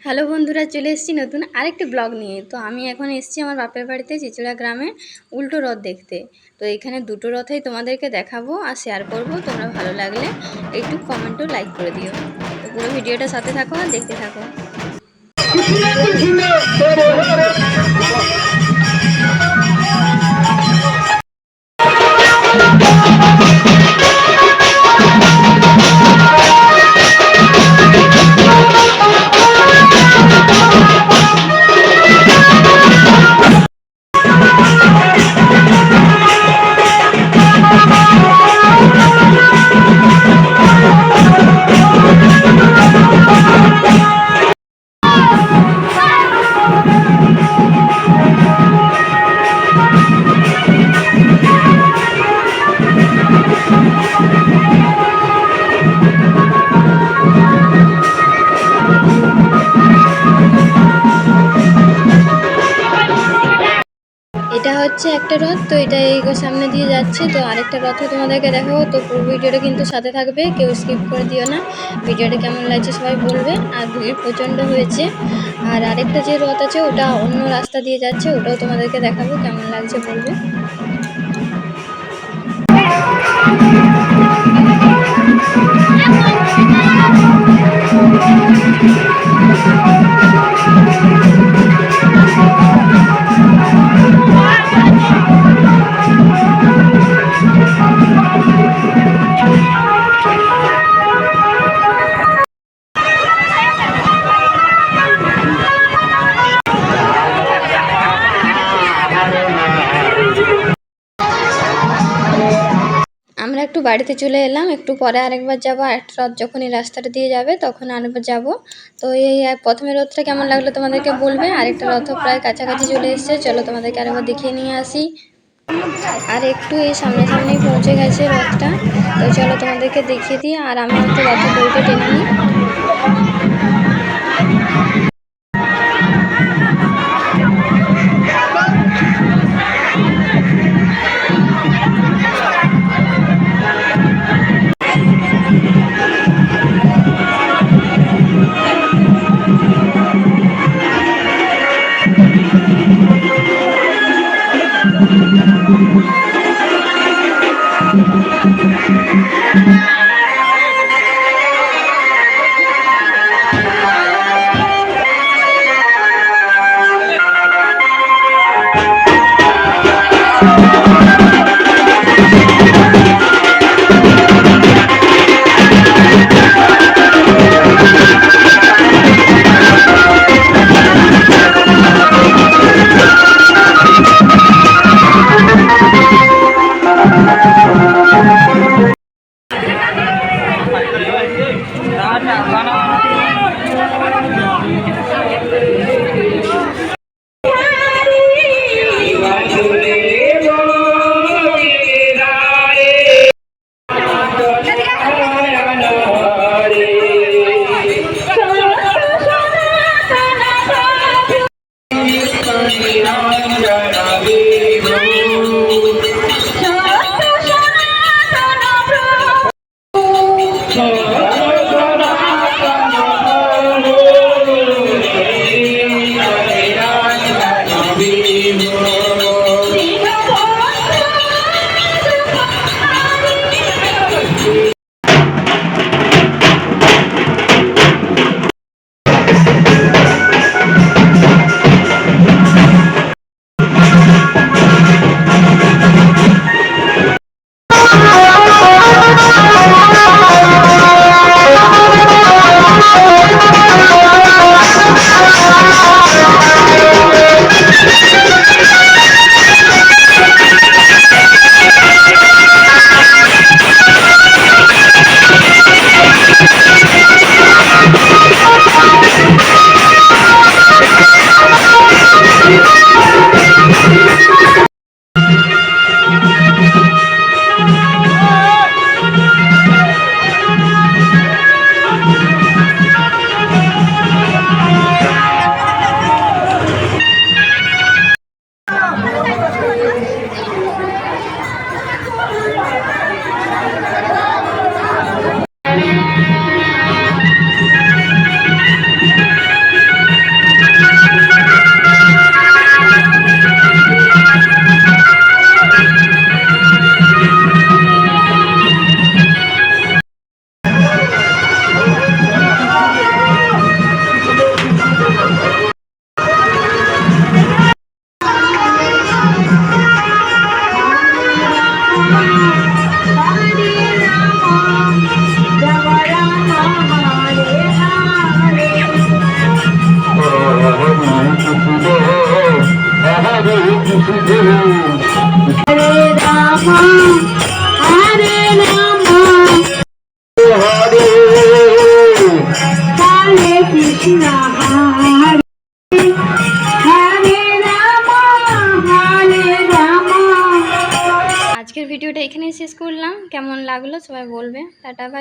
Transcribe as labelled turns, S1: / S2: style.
S1: Hello বন্ধুরা, চলে এসেছি নতুন আরেকটি ব্লগ নিয়ে। তো আমি এখন এসেছি আমার বাপের বাড়িতে চিচড়া গ্রামে উল্টো রথ দেখতে। তো এখানে দুটো রথই তোমাদেরকে দেখাবো আর শেয়ার করব। তোমরা ভালো লাগলে একটু কমেন্ট ও লাইক করে দিও। তো পুরো ভিডিওটা সাথে থাকো আর দেখতে থাকো। এটা হচ্ছে একটা রথ। তো এটা এই সামনে দিয়ে যাচ্ছে। তো আরেকটা রথও তোমাদেরকে দেখাবো। তো পুরো ভিডিওটা কিন্তু সাথে থাকবে, কেউ স্কিপ করে দিও না। ভিডিওটা কেমন লাগছে সবাই বলবে। আর ভিড় প্রচণ্ড হয়েছে। আর আরেকটা যে রথ আছে ওটা অন্য রাস্তা দিয়ে যাচ্ছে, ওটাও তোমাদেরকে দেখাবো, কেমন লাগছে বলবে। আমরা একটু বাড়িতে চলে এলাম, একটু পরে আরেকবার যাবো। আরেকটা রথ যখন এই রাস্তাটা দিয়ে যাবে তখন আরেকবার যাব। তো এই প্রথমের রথটা কেমন লাগলো তোমাদেরকে বলবে। আরেকটা রথ প্রায় কাছাকাছি চলে এসছে, চলো তোমাদেরকে আরেকবার দেখিয়ে নিয়ে আসি। আর একটু এই সামনাসামনি পৌঁছে গেছে রথটা। তো চলো তোমাদেরকে দেখিয়ে দিই। আর আমি একটু রথের দড়িটা টেনে নিই। আজকের ভিডিওটা এখানেই শেষ করলাম। কেমন লাগলো সবাই বলবে। Tata bye.